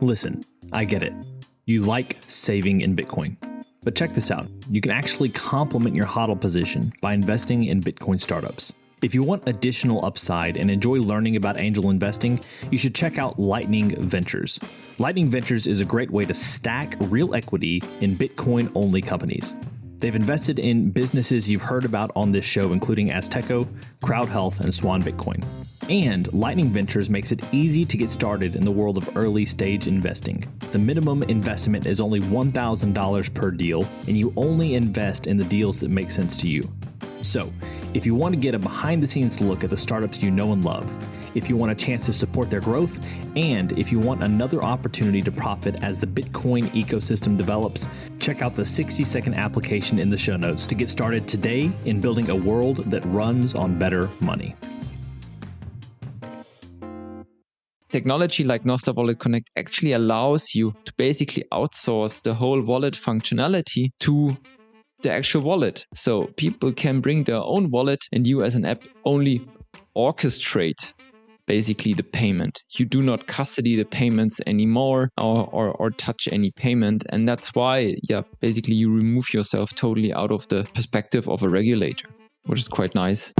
Listen, I get it. You like saving in Bitcoin. But check this out. You can actually complement your HODL position by investing in Bitcoin startups. If you want additional upside and enjoy learning about angel investing, you should check out Lightning Ventures. Lightning Ventures is a great way to stack real equity in Bitcoin-only companies. They've invested in businesses you've heard about on this show, including Azteco, Crowd Health, and Swan Bitcoin. And Lightning Ventures makes it easy to get started in the world of early stage investing. The minimum investment is only $1,000 per deal, and you only invest in the deals that make sense to you. So, if you want to get a behind-the-scenes look at the startups you know and love, if you want a chance to support their growth, and if you want another opportunity to profit as the Bitcoin ecosystem develops, check out the 60-second application in the show notes to get started today in building a world that runs on better money. Technology like Nostr Wallet Connect actually allows you to basically outsource the whole wallet functionality to the actual wallet. So people can bring their own wallet and you as an app only orchestrate basically the payment. You do not custody the payments anymore or touch any payment. And that's why, basically you remove yourself totally out of the perspective of a regulator, which is quite nice.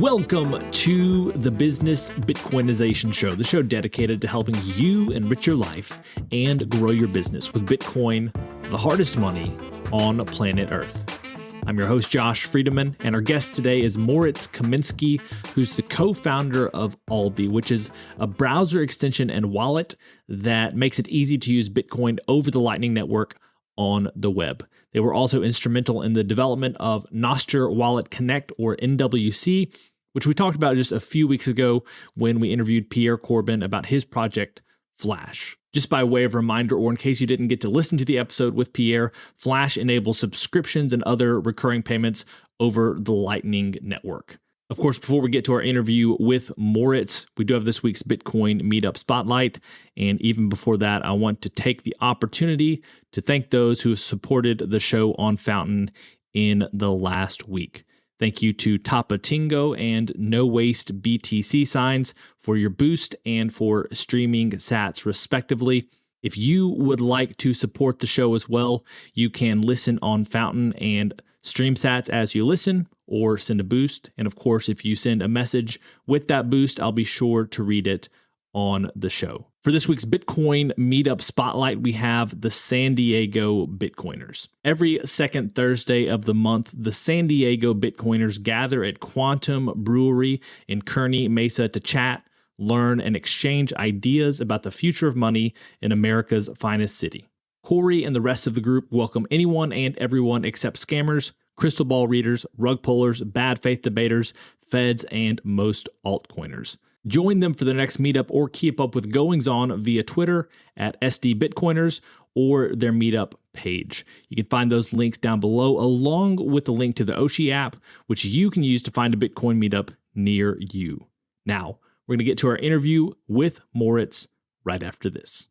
Welcome to the Business Bitcoinization Show, the show dedicated to helping you enrich your life and grow your business with Bitcoin, the hardest money on planet Earth. I'm your host, Josh Friedemann, and our guest today is Moritz Kaminski, who's the co-founder of Alby, which is a browser extension and wallet that makes it easy to use Bitcoin over the Lightning Network on the web. They were also instrumental in the development of Nostr Wallet Connect, or NWC, which we talked about just a few weeks ago when we interviewed Pierre Corbin about his project, Flash. Just by way of reminder, or in case you didn't get to listen to the episode with Pierre, Flash enables subscriptions and other recurring payments over the Lightning Network. Of course, before we get to our interview with Moritz, we do have this week's Bitcoin Meetup Spotlight. And even before that, I want to take the opportunity to thank those who supported the show on Fountain in the last week. Thank you to Tapatingo and No Waste BTC Signs for your boost and for streaming sats, respectively. If you would like to support the show as well, you can listen on Fountain and stream sats as you listen, or send a boost. And of course, if you send a message with that boost, I'll be sure to read it on the show. For this week's Bitcoin Meetup Spotlight, we have the San Diego Bitcoiners. Every second Thursday of the month, the San Diego Bitcoiners gather at Quantum Brewery in Kearney Mesa to chat, learn, and exchange ideas about the future of money in America's finest city. Corey and the rest of the group welcome anyone and everyone except scammers, crystal ball readers, rug pullers, bad faith debaters, feds, and most altcoiners. Join them for the next meetup or keep up with goings-on via Twitter at SDBitcoiners or their meetup page. You can find those links down below, along with the link to the Oshi app, which you can use to find a Bitcoin meetup near you. Now, we're going to get to our interview with Moritz right after this.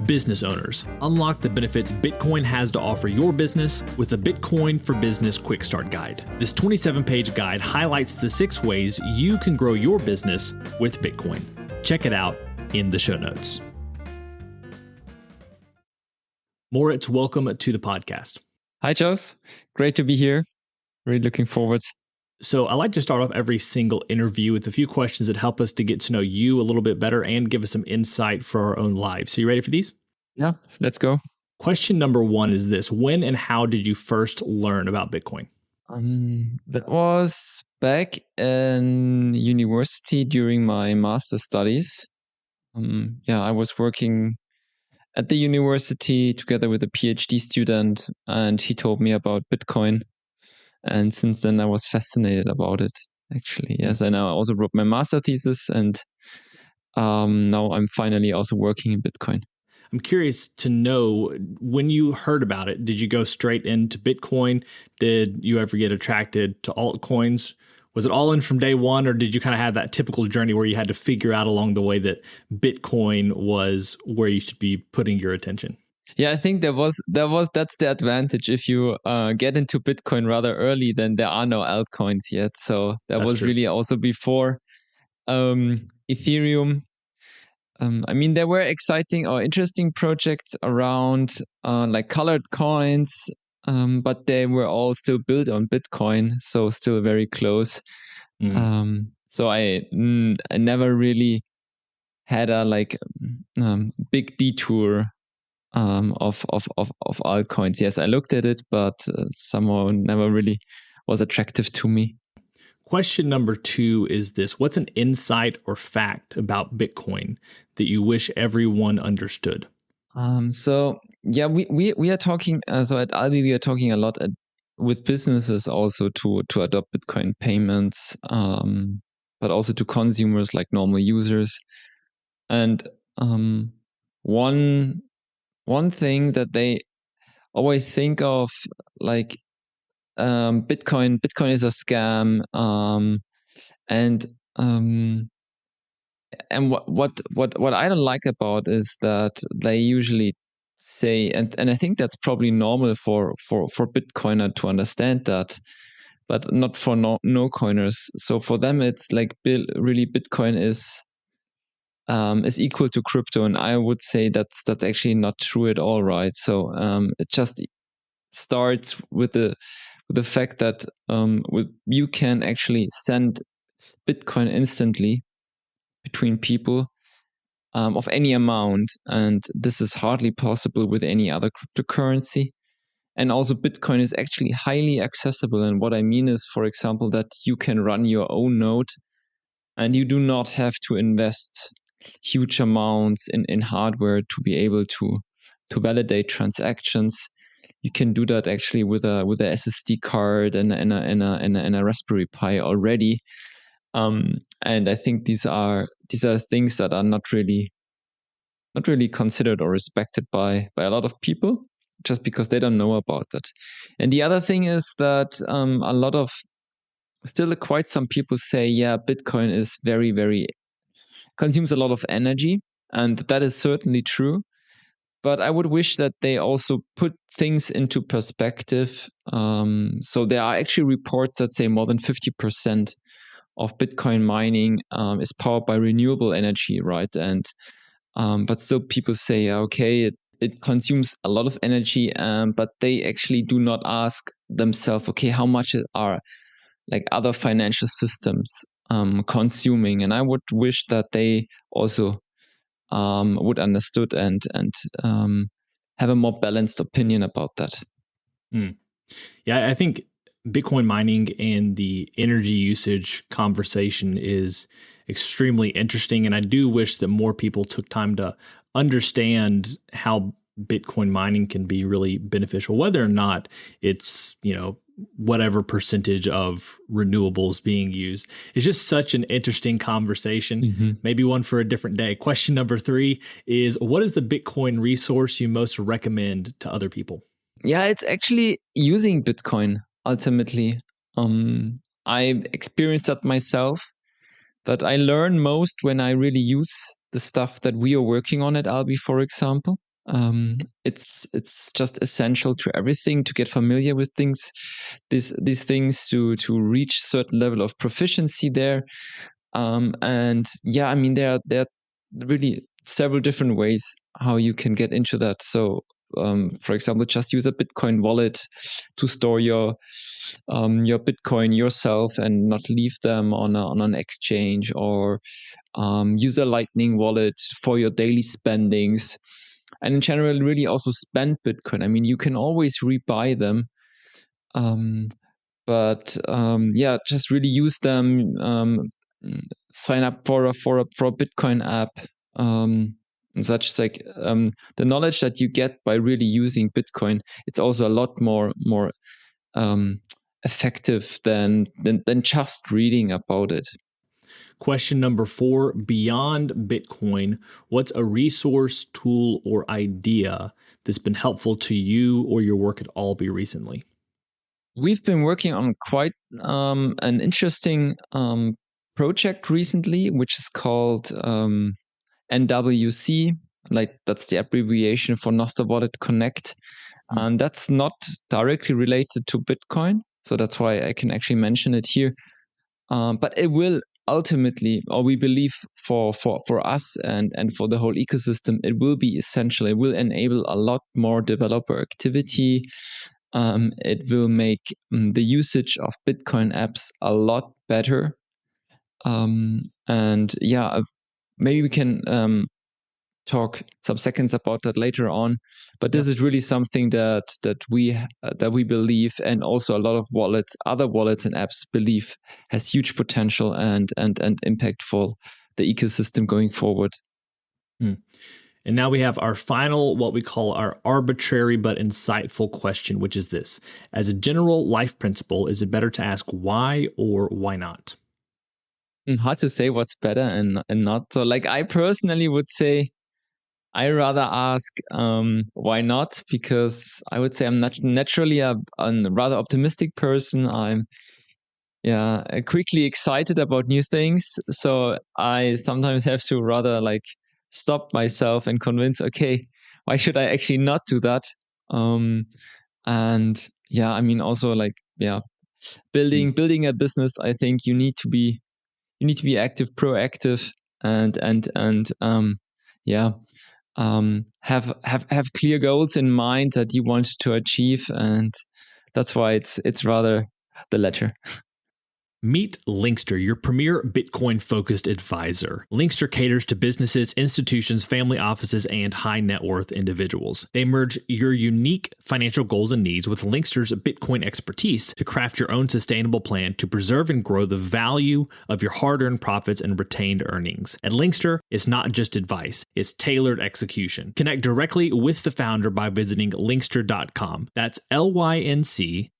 Business owners, unlock the benefits Bitcoin has to offer your business with the Bitcoin for Business Quick Start Guide. This 27-page guide highlights the 6 ways you can grow your business with Bitcoin. Check it out in the show notes. Moritz, welcome to the podcast. Hi, Joss. Great to be here. Really looking forward. So I like to start off every single interview with a few questions that help us to get to know you a little bit better and give us some insight for our own lives. So you ready for these? Yeah, let's go. Question number 1 is this. When and how did you first learn about Bitcoin? That was back in university during my master's studies. I was working at the university together with a PhD student, and he told me about Bitcoin. And since then, I was fascinated about it, actually. Yes, and I also wrote my master thesis, and now I'm finally also working in Bitcoin. I'm curious to know, when you heard about it, did you go straight into Bitcoin? Did you ever get attracted to altcoins? Was it all in from day one, or did you kind of have that typical journey where you had to figure out along the way that Bitcoin was where you should be putting your attention? Yeah, I think that's the advantage. If you get into Bitcoin rather early, then there are no altcoins yet. So that was true. Really also before Ethereum. I mean, there were exciting or interesting projects around like colored coins, but they were all still built on Bitcoin, so still very close. So I never really had a like big detour of altcoins. Yes, I looked at it, but somehow never really was attractive to me. Question number 2 is this: what's an insight or fact about Bitcoin that you wish everyone understood? So yeah, we are talking. So at Alby, we are talking a lot with businesses also to adopt Bitcoin payments, but also to consumers like normal users. And one thing that they always think of, like Bitcoin is a scam, and what I don't like about is that they usually say, and I think that's probably normal for Bitcoiner to understand that, but not for no coiners. So for them, it's like really Bitcoin is equal to crypto, and I would say that's actually not true at all, right? So it just starts with the fact that you can actually send Bitcoin instantly between people of any amount, and this is hardly possible with any other cryptocurrency. And also Bitcoin is actually highly accessible, and what I mean is, for example, that you can run your own node and you do not have to invest huge amounts in hardware to be able to validate transactions. You can do that actually with a SSD card and a Raspberry Pi already. And I think these are things that are not really considered or respected by a lot of people, just because they don't know about that. And the other thing is that a lot of still quite some people say, yeah, Bitcoin is very consumes a lot of energy, and that is certainly true. But I would wish that they also put things into perspective. So there are actually reports that say more than 50% of Bitcoin mining is powered by renewable energy, right? And but still people say, okay, it consumes a lot of energy, but they actually do not ask themselves, okay, how much are like other financial systems consuming? And I would wish that they also would understood and have a more balanced opinion about that. Yeah, I think Bitcoin mining and the energy usage conversation is extremely interesting. And I do wish that more people took time to understand how Bitcoin mining can be really beneficial, whether or not it's, whatever percentage of renewables being used. It's just such an interesting conversation, maybe one for a different day. Question number 3 is, what is the Bitcoin resource you most recommend to other people? Yeah, it's actually using Bitcoin ultimately. I experienced that myself, that I learn most when I really use the stuff that we are working on at Alby, for example. It's just essential to everything to get familiar with things, these things to reach certain level of proficiency there. And yeah, I mean there are really several different ways how you can get into that. So for example, just use a Bitcoin wallet to store your Bitcoin yourself and not leave them on an exchange, or use a Lightning wallet for your daily spendings. And in general, really also spend Bitcoin. I mean, you can always rebuy them, but yeah, just really use them. Sign up for a Bitcoin app. And such, like the knowledge that you get by really using Bitcoin, it's also a lot more effective than just reading about it. Question number 4, beyond Bitcoin, what's a resource, tool, or idea that's been helpful to you or your work at Alby recently? We've been working on quite an interesting project recently, which is called NWC. Like, that's the abbreviation for Nostr Wallet Connect. And that's not directly related to Bitcoin, so that's why I can actually mention it here. But it will ultimately, or we believe for us and for the whole ecosystem, it will be essential. It will enable a lot more developer activity. It will make the usage of Bitcoin apps a lot better. And yeah, maybe we can talk some seconds about that later on. But this is really something that we believe, and also a lot of other wallets and apps believe has huge potential and impactful the ecosystem going forward. And now we have our final, what we call our arbitrary but insightful question, which is this: as a general life principle, is it better to ask why or why not? Hard to say what's better and not. So, like, I personally would say I rather ask why not, because I would say I'm naturally a rather optimistic person. I'm quickly excited about new things, so I sometimes have to rather like stop myself and convince, okay, why should I actually not do that? And yeah, I mean, also like building a business, I think you need to be active, proactive, and have clear goals in mind that you want to achieve, and that's why it's rather the latter. Meet Linkster, your premier Bitcoin-focused advisor. Linkster caters to businesses, institutions, family offices, and high net worth individuals. They merge your unique financial goals and needs with Linkster's Bitcoin expertise to craft your own sustainable plan to preserve and grow the value of your hard-earned profits and retained earnings. At Linkster, it's not just advice, it's tailored execution. Connect directly with the founder by visiting linkster.com. That's LYNCSTER.com.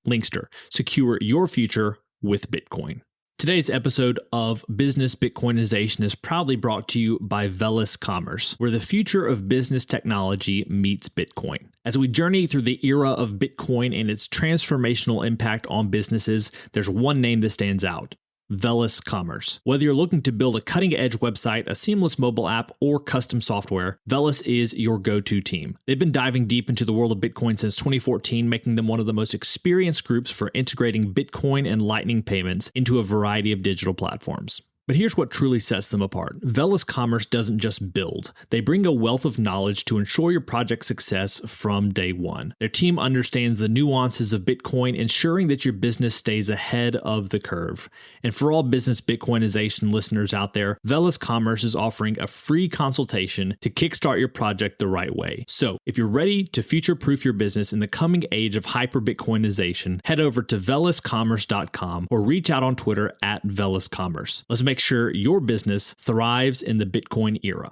Linkster. Secure your future with Bitcoin. Today's episode of Business Bitcoinization is proudly brought to you by Velis Commerce, where the future of business technology meets Bitcoin. As we journey through the era of Bitcoin and its transformational impact on businesses, there's one name that stands out: Velis Commerce. Whether you're looking to build a cutting-edge website, a seamless mobile app, or custom software, Velis is your go-to team. They've been diving deep into the world of Bitcoin since 2014, making them one of the most experienced groups for integrating Bitcoin and Lightning payments into a variety of digital platforms. But here's what truly sets them apart. Velis Commerce doesn't just build. They bring a wealth of knowledge to ensure your project's success from day one. Their team understands the nuances of Bitcoin, ensuring that your business stays ahead of the curve. And for all business Bitcoinization listeners out there, Velis Commerce is offering a free consultation to kickstart your project the right way. So if you're ready to future-proof your business in the coming age of hyper-Bitcoinization, head over to veliscommerce.com or reach out on Twitter at veliscommerce. Let's make sure your business thrives in the Bitcoin era.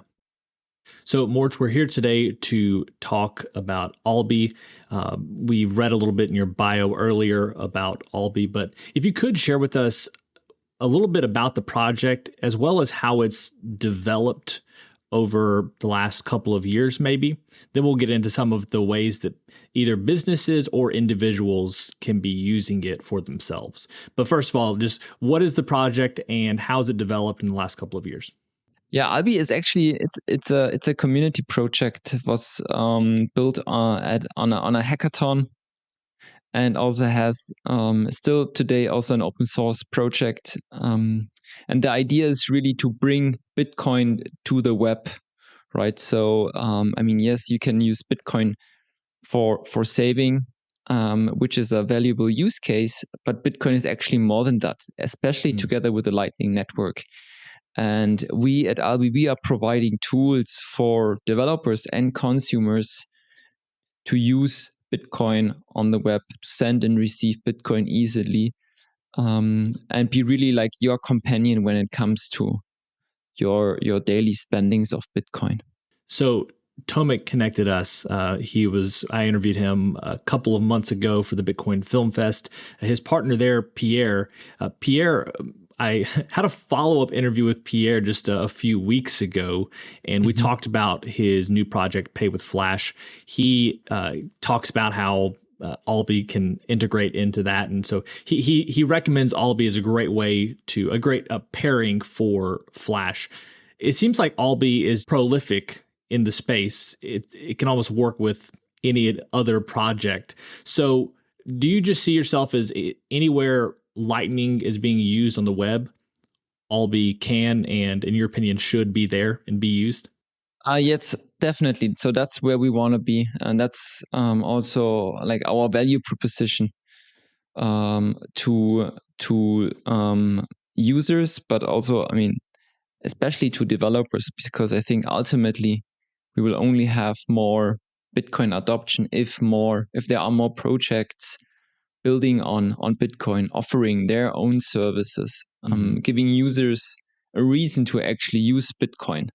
So, Moritz, we're here today to talk about Alby. We read a little bit in your bio earlier about Alby, but if you could share with us a little bit about the project as well as how it's developed over the last couple of years, maybe. Then we'll get into some of the ways that either businesses or individuals can be using it for themselves. But first of all, just what is the project and how's it developed in the last couple of years? Yeah, Alby is actually it's a community project. It was built on a hackathon, and also has still today also an open source project. And the idea is really to bring Bitcoin to the web, right? So, I mean, yes, you can use Bitcoin for saving, which is a valuable use case, but Bitcoin is actually more than that, especially together with the Lightning Network. And we at Alby, we are providing tools for developers and consumers to use Bitcoin on the web, to send and receive Bitcoin easily, and be really like your companion when it comes to your daily spendings of Bitcoin. So Tomek connected us. I interviewed him a couple of months ago for the Bitcoin Film Fest. His partner there, Pierre, I had a follow-up interview with Pierre just a few weeks ago, and we talked about his new project, Pay with Flash. He talks about how Alby can integrate into that, and so he recommends Alby as a great pairing for Flash. It seems like Alby is prolific in the space. It can almost work with any other project. So do you just see yourself as anywhere Lightning is being used on the web, Alby can and, in your opinion, should be there and be used? Yes, definitely. So that's where we want to be, and that's also like our value proposition to users, but also, I mean, especially to developers, because I think ultimately we will only have more Bitcoin adoption if there are more projects building on Bitcoin, offering their own services, giving users a reason to actually use Bitcoin.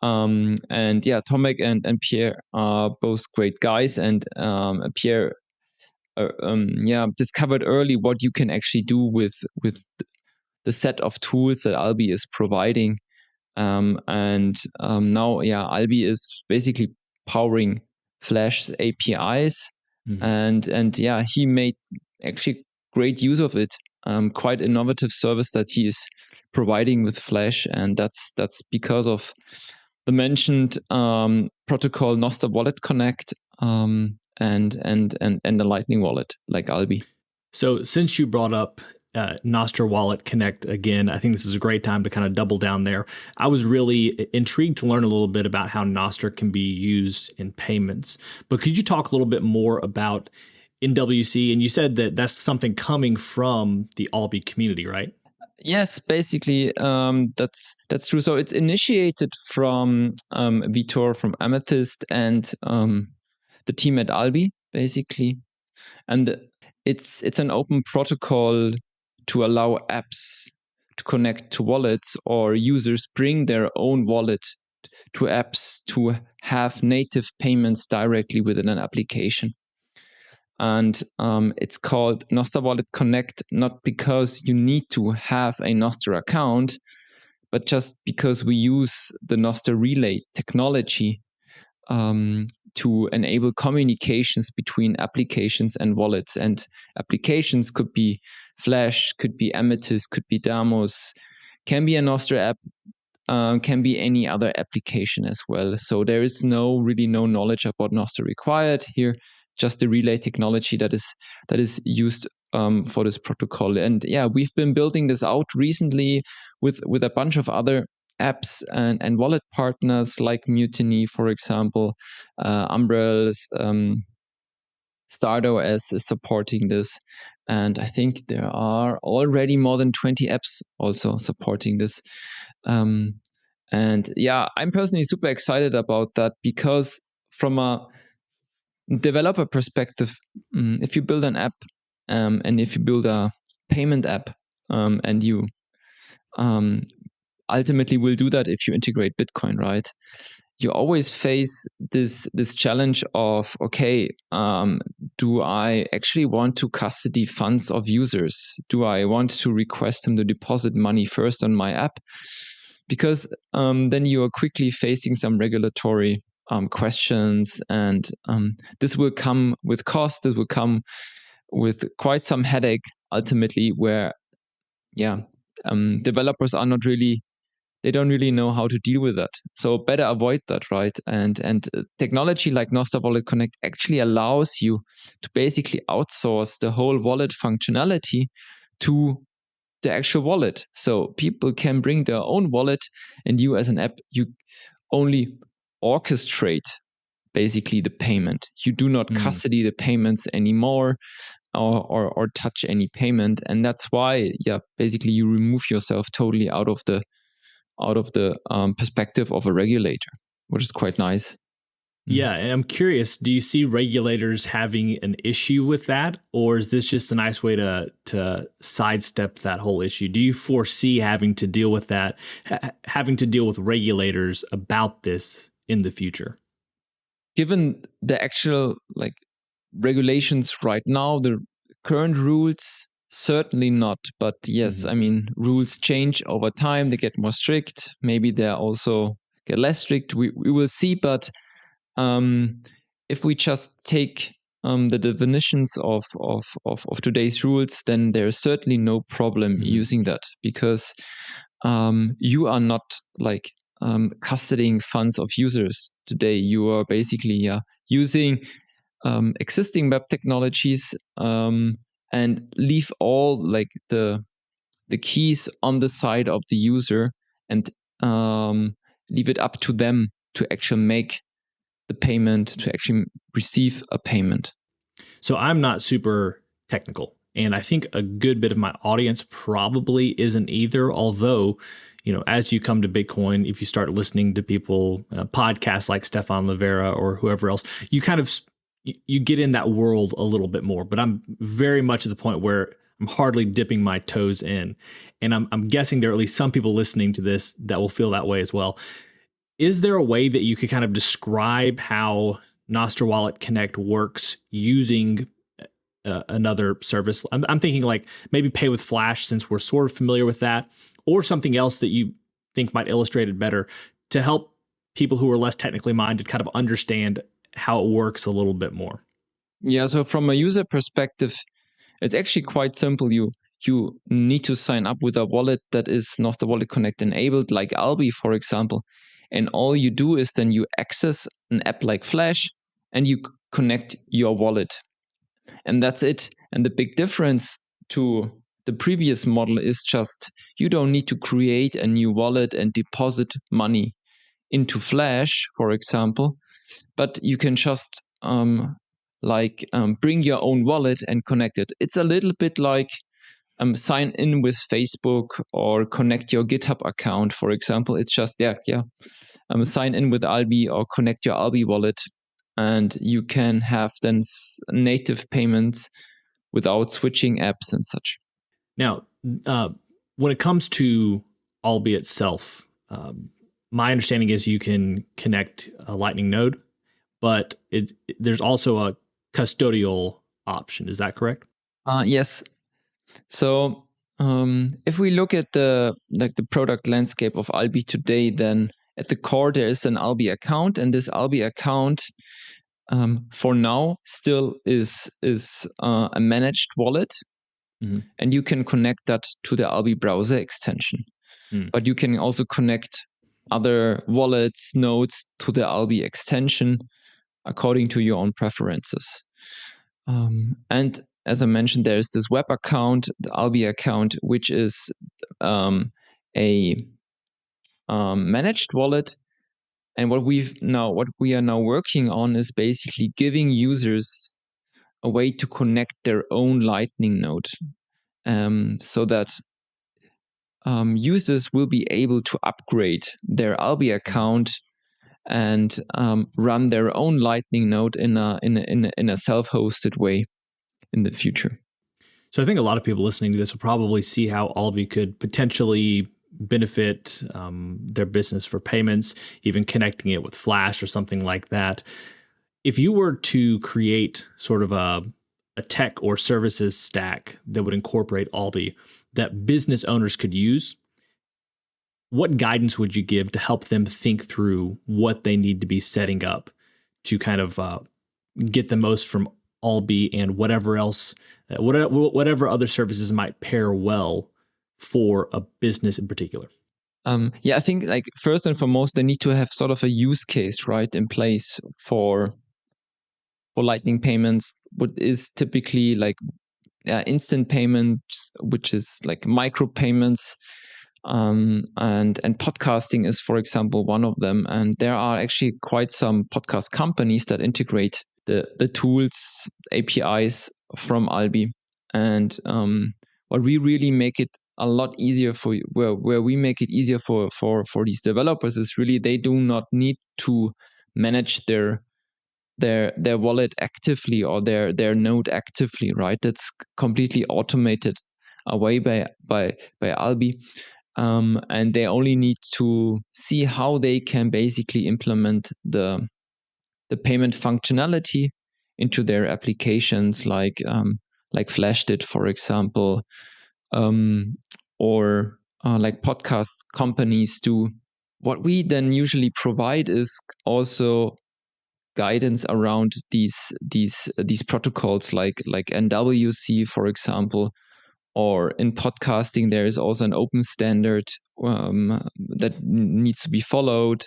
And yeah, Tomek and Pierre are both great guys, and Pierre discovered early what you can actually do with the set of tools that Alby is providing. And now, Alby is basically powering Flash's APIs, and he made actually great use of it. Quite innovative service that he is providing with Flash, and that's because of the mentioned protocol Nostr Wallet Connect, and the Lightning wallet like Alby. So since you brought up Nostr Wallet Connect again, I think this is a great time to kind of double down there. I was really intrigued to learn a little bit about how Nostr can be used in payments. But could you talk a little bit more about NWC? And you said that that's something coming from the Alby community, right? Yes, basically, that's true. So it's initiated from Vitor from Amethyst and the team at Alby, basically, and it's an open protocol to allow apps to connect to wallets, or users bring their own wallet to apps to have native payments directly within an application. And it's called Nostr Wallet Connect, not because you need to have a Nostr account, but just because we use the Nostr relay technology to enable communications between applications and wallets. And applications could be Flash, could be Amethyst, could be Damos, can be a Nostr app, can be any other application as well. So there is really no knowledge about Nostr required here, just the relay technology that is used for this protocol. And yeah, we've been building this out recently with a bunch of other apps and wallet partners like Mutiny, for example, Umbrels, StarOS is supporting this. And I think there are already more than 20 apps also supporting this. And yeah, I'm personally super excited about that, because from a developer perspective, if you build an app and if you build a payment app, and you ultimately will do that if you integrate Bitcoin, right? You always face this challenge of, okay, do I actually want to custody funds of users? Do I want to request them to deposit money first on my app? Because then you are quickly facing some regulatory questions, and this will come with cost. This will come with quite some headache ultimately, where developers are not really, they don't really know how to deal with that. So better avoid that, right? And technology like Nostr Wallet Connect actually allows you to basically outsource the whole wallet functionality to the actual wallet. So people can bring their own wallet, and you as an app, you only orchestrate basically the payment. You do not custody the payments anymore, or touch any payment. And that's why, basically you remove yourself totally out of the perspective of a regulator, which is quite nice. Yeah, and I'm curious, do you see regulators having an issue with that, or is this just a nice way to sidestep that whole issue? Do you foresee having to deal with that, having to deal with regulators about this in the future? Given the actual regulations right now, the current rules, certainly not. But yes, I mean, rules change over time. They get more strict. Maybe they also get less strict. We will see. But if we just take the definitions of today's rules, then there's certainly no problem using that, because you are not custodying funds of users today. You are basically using existing web technologies, and leave all like the keys on the side of the user, and leave it up to them to actually make the payment, to actually receive a payment. So I'm not super technical, and I think a good bit of my audience probably isn't either. Although, as you come to Bitcoin, if you start listening to people, podcasts like Stefan Livera or whoever else, you kind of you get in that world a little bit more. But I'm very much at the point where I'm hardly dipping my toes in, and I'm guessing there are at least some people listening to this that will feel that way as well. Is there a way that you could kind of describe how Nostr Wallet Connect works using another service? I'm thinking like maybe Pay with Flash, since we're sort of familiar with that, or something else that you think might illustrate it better to help people who are less technically minded kind of understand how it works a little bit more. Yeah, so from a user perspective, it's actually quite simple. You need to sign up with a wallet that is Nostr Wallet Connect enabled, like Alby, for example. And all you do is then you access an app like Flash and you connect your wallet. And that's it. And the big difference to the previous model is just you don't need to create a new wallet and deposit money into Flash, for example, but you can just bring your own wallet and connect it. It's a little bit like sign in with Facebook or connect your GitHub account, for example. It's just sign in with Alby or connect your Alby wallet, and you can have then native payments without switching apps and such. Now, when it comes to Alby itself, my understanding is you can connect a Lightning node, but there's also a custodial option. Is that correct? Yes. So if we look at the product landscape of Alby today, then at the core there is an Alby account, and this Alby account for now still is a managed wallet, and you can connect that to the Alby browser extension. But you can also connect other wallets, nodes to the Alby extension according to your own preferences. And as I mentioned, there is this web account, the Alby account, which is a managed wallet. And what we are now working on is basically giving users a way to connect their own Lightning node, so that users will be able to upgrade their Alby account and run their own Lightning node in a self-hosted way in the future. So I think a lot of people listening to this will probably see how Alby could potentially benefit their business for payments, even connecting it with Flash or something like that. If you were to create sort of a tech or services stack that would incorporate Alby that business owners could use, what guidance would you give to help them think through what they need to be setting up to kind of get the most from Alby and whatever else, whatever other services might pair well for a business in particular? I think like first and foremost, they need to have sort of a use case right in place for Lightning payments. What is typically like instant payments, which is like micro payments, and podcasting is, for example, one of them. And there are actually quite some podcast companies that integrate the tools, APIs from Alby. And what we really make it a lot easier for where we make it easier for these developers is really they do not need to manage their wallet actively or their node actively, right? That's completely automated away by Alby. And they only need to see how they can basically implement the payment functionality into their applications, like Flash did, for example, or like podcast companies do. What we then usually provide is also guidance around these protocols, like NWC, for example, or in podcasting there is also an open standard that needs to be followed,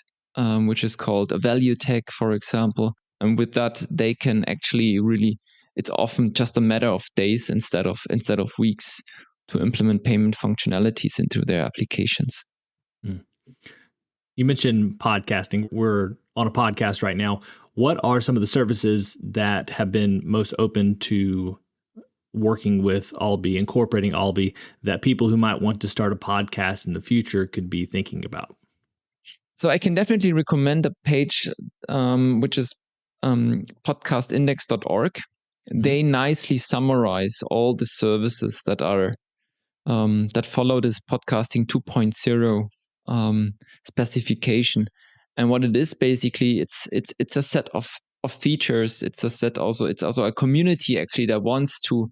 which is called a value tag, for example. And with that, they can actually really it's often just a matter of days instead of weeks to implement payment functionalities into their applications. You mentioned podcasting. We're on a podcast right now. What are some of the services that have been most open to working with Alby, incorporating Alby, that people who might want to start a podcast in the future could be thinking about? So I can definitely recommend a page, which is podcastindex.org. They nicely summarize all the services that are that follow this podcasting 2.0 specification. And what it is basically, it's a set of features. It's also a community actually that wants to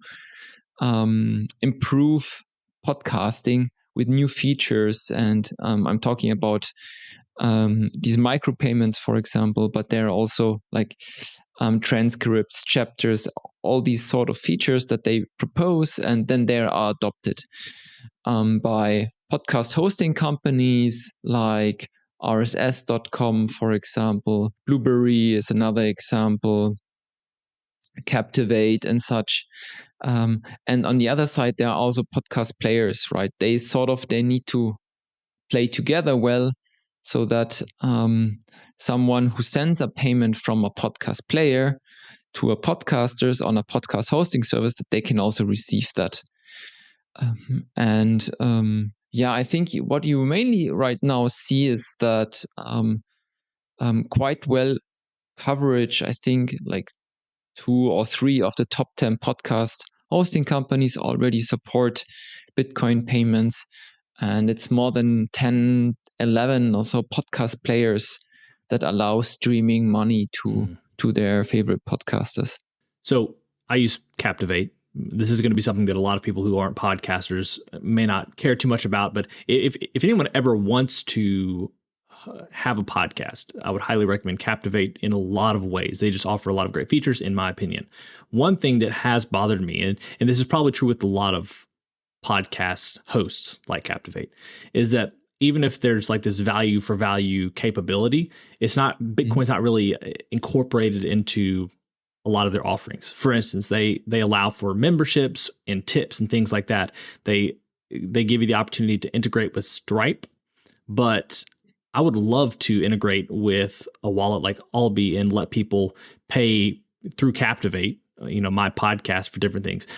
improve podcasting with new features. And I'm talking about these micropayments, for example, but there are also like transcripts, chapters, all these sort of features that they propose, and then they are adopted by podcast hosting companies like RSS.com, for example. Blueberry is another example, Captivate and such. And on the other side, there are also podcast players, right? They need to play together well, so that someone who sends a payment from a podcast player to a podcasters on a podcast hosting service, that they can also receive that. I think what you mainly right now see is that quite well coverage. I think like 2 or 3 of the top 10 podcast hosting companies already support Bitcoin payments, and it's more than 10, 11 or so podcast players that allow streaming money to their favorite podcasters. So I use Captivate. This is going to be something that a lot of people who aren't podcasters may not care too much about. But if anyone ever wants to have a podcast, I would highly recommend Captivate in a lot of ways. They just offer a lot of great features, in my opinion. One thing that has bothered me, and this is probably true with a lot of podcast hosts like Captivate, is that even if there's like this value for value capability, Bitcoin's not really incorporated into a lot of their offerings. For instance, they allow for memberships and tips and things like that. They give you the opportunity to integrate with Stripe, but I would love to integrate with a wallet like Alby and let people pay through Captivate, my podcast for different things.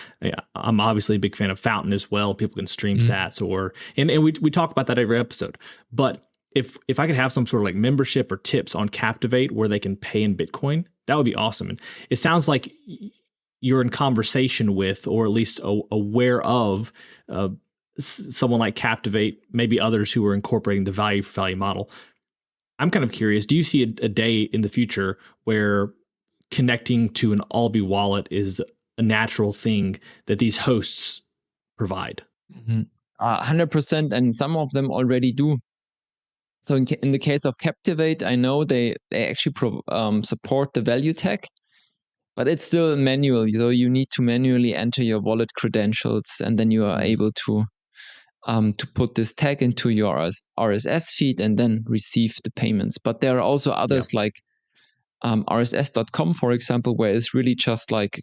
I'm obviously a big fan of Fountain as well. People can stream sats and we talk about that every episode. But if I could have some sort of like membership or tips on Captivate where they can pay in Bitcoin, that would be awesome. And it sounds like you're in conversation with, or at least aware of, someone like Captivate, maybe others who are incorporating the value for value model. I'm kind of curious, do you see a day in the future where connecting to an Alby wallet is a natural thing that these hosts provide? 100%, and some of them already do. So in the case of Captivate, I know they actually support the value tag, but it's still manual. So you need to manually enter your wallet credentials, and then you are able to put this tag into your RSS feed and then receive the payments. But there are also others like RSS.com, for example, where it's really just like,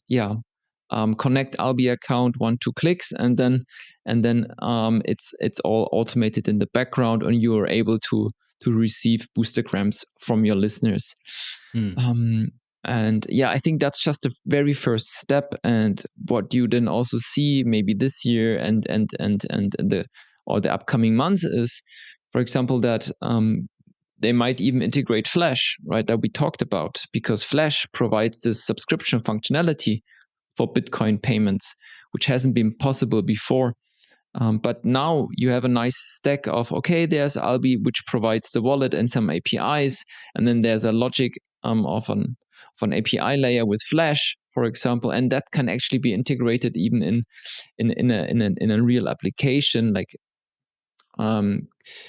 connect Alby account, 1-2 clicks, and then it's all automated in the background, and you are able to receive boostergrams from your listeners. I think that's just the very first step. And what you then also see maybe this year and the upcoming months is, for example, that they might even integrate Flash, right, that we talked about, because Flash provides this subscription functionality for Bitcoin payments, which hasn't been possible before. But now you have a nice stack of, there's Alby, which provides the wallet and some APIs, and then there's a logic of an API layer with Flash, for example, and that can actually be integrated even in a real application, like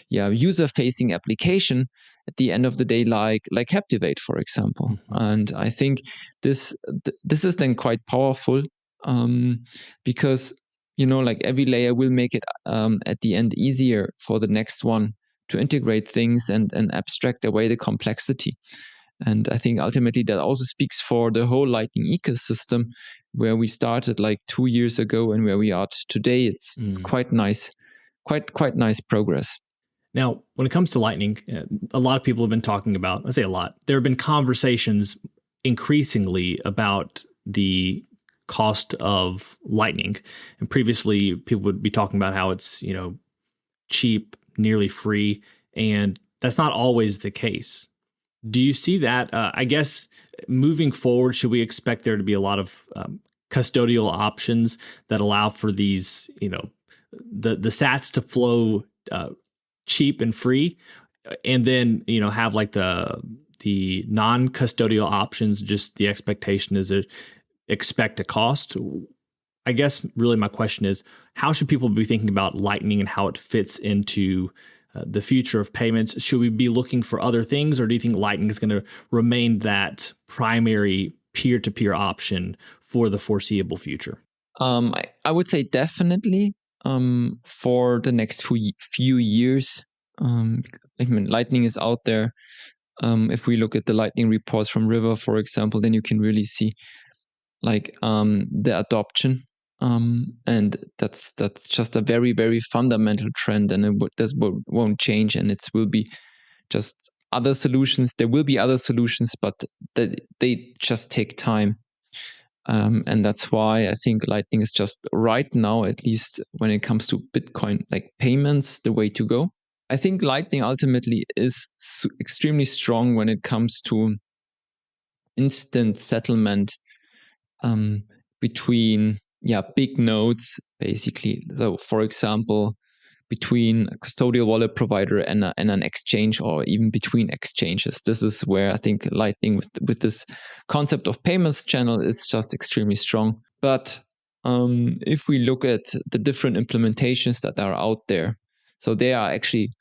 user-facing application at the end of the day, like Captivate, for example. And I think this is then quite powerful, because like every layer will make it at the end easier for the next one to integrate things and abstract away the complexity. And I think ultimately that also speaks for the whole Lightning ecosystem, where we started like 2 years ago and where we are today, it's quite nice, quite nice progress. Now, when it comes to Lightning, a lot of people have been talking about, I say a lot, there have been conversations increasingly about the cost of Lightning. And previously, people would be talking about how it's, cheap, nearly free, and that's not always the case. Do you see that? I guess moving forward, should we expect there to be a lot of custodial options that allow for these, the sats to flow cheap and free, and then have like the non-custodial options? Just the expectation is to expect a cost. I guess really my question is, how should people be thinking about Lightning and how it fits into the future of payments? Should we be looking for other things, or do you think Lightning is going to remain that primary peer-to-peer option for the foreseeable future? I would say definitely for the next few years. Lightning is out there. If we look at the Lightning reports from River, for example, then you can really see like the adoption. And that's just a very, very fundamental trend, and this won't change, and it will be just other solutions. There will be other solutions, but they just take time. And that's why I think Lightning is just right now, at least when it comes to Bitcoin, like payments, the way to go. I think Lightning ultimately is extremely strong when it comes to instant settlement between big nodes, basically. So, for example, between a custodial wallet provider and an exchange, or even between exchanges. This is where I think Lightning with this concept of payments channel is just extremely strong. But if we look at the different implementations that are out there, so they are actually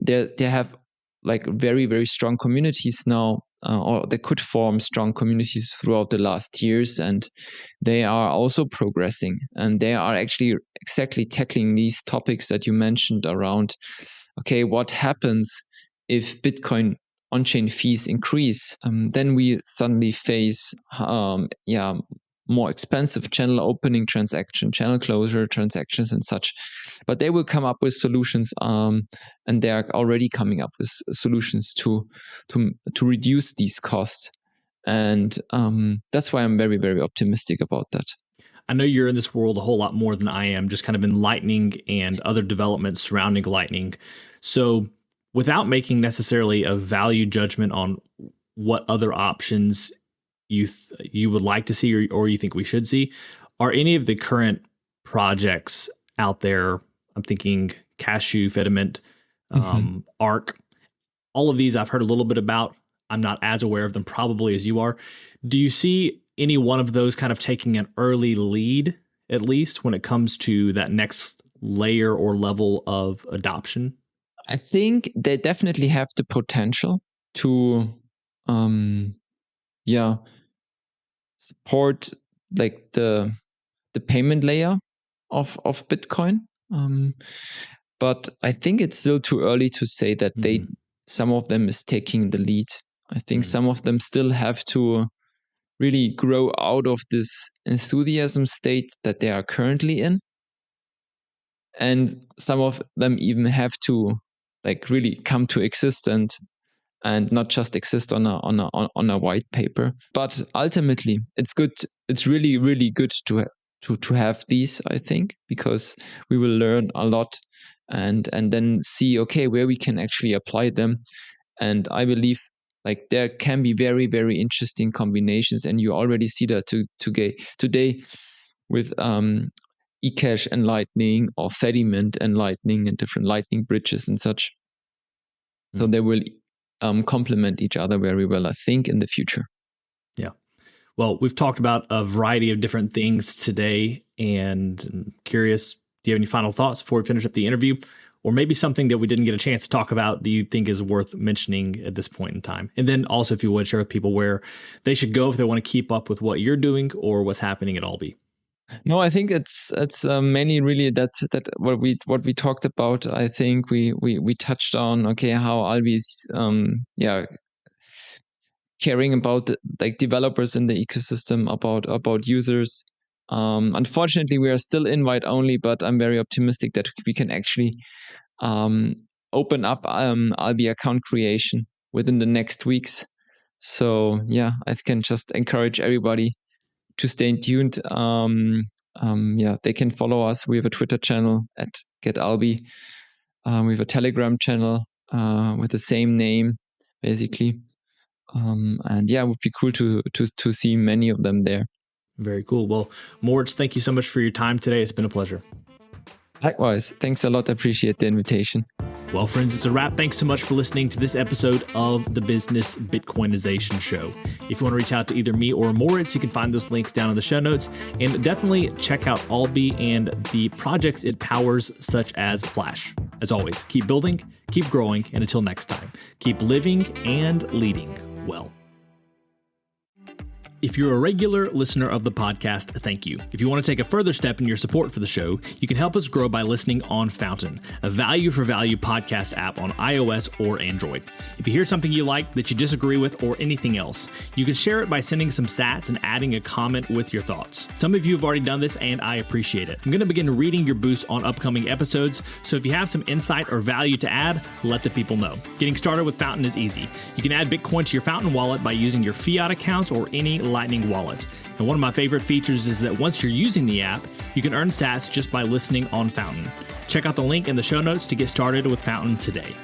they have like very, very strong communities now, or they could form strong communities throughout the last years, and they are also progressing, and they are actually exactly tackling these topics that you mentioned around, okay, what happens if Bitcoin on-chain fees increase? Then we suddenly face more expensive channel opening transaction, channel closure transactions and such. But they will come up with solutions, and they are already coming up with solutions to reduce these costs. And that's why I'm very, very optimistic about that. I know you're in this world a whole lot more than I am, just kind of in Lightning and other developments surrounding Lightning. So without making necessarily a value judgment on what other options you would like to see, or you think we should see, are any of the current projects out there, I'm thinking Cashew, Fediment, Arc, all of these I've heard a little bit about. I'm not as aware of them probably as you are. Do you see any one of those kind of taking an early lead, at least when it comes to that next layer or level of adoption? I think they definitely have the potential to support like the payment layer of Bitcoin. But I think it's still too early to say that some of them is taking the lead. I think some of them still have to really grow out of this enthusiasm state that they are currently in. And some of them even have to like really come to existence and not just exist on a white paper. But ultimately, it's good. It's really, really good to have these, I think, because we will learn a lot and then see, okay, where we can actually apply them. And I believe like there can be very, very interesting combinations, and you already see that today with eCash and Lightning, or Fediment and Lightning, and different Lightning bridges and such. So they will complement each other very well, I think, in the future. Yeah. Well, we've talked about a variety of different things today, and I'm curious, do you have any final thoughts before we finish up the interview? Or maybe something that we didn't get a chance to talk about that you think is worth mentioning at this point in time? And then also, if you would, share with people where they should go if they want to keep up with what you're doing or what's happening at Alby. No, I think it's mainly really that what we talked about. I think we touched on, okay, how Alby is caring about developers in the ecosystem, about users. Unfortunately, we are still invite only, but I'm very optimistic that we can actually open up Alby account creation within the next weeks. So yeah, I can just encourage everybody to stay tuned. They can follow us. We have a Twitter channel at GetAlby. We have a Telegram channel with the same name, basically. It would be cool to see many of them there. Very cool. Well, Moritz, thank you so much for your time today. It's been a pleasure. Likewise. Thanks a lot. I appreciate the invitation. Well, friends, it's a wrap. Thanks so much for listening to this episode of the Business Bitcoinization Show. If you want to reach out to either me or Moritz, you can find those links down in the show notes. And definitely check out Alby and the projects it powers, such as Flash. As always, keep building, keep growing, and until next time, keep living and leading well. If you're a regular listener of the podcast, thank you. If you want to take a further step in your support for the show, you can help us grow by listening on Fountain, a value-for-value podcast app on iOS or Android. If you hear something you like that you disagree with or anything else, you can share it by sending some sats and adding a comment with your thoughts. Some of you have already done this, and I appreciate it. I'm going to begin reading your boosts on upcoming episodes, so if you have some insight or value to add, let the people know. Getting started with Fountain is easy. You can add Bitcoin to your Fountain wallet by using your fiat accounts or any Lightning wallet. And one of my favorite features is that once you're using the app, you can earn sats just by listening on Fountain. Check out the link in the show notes to get started with Fountain today.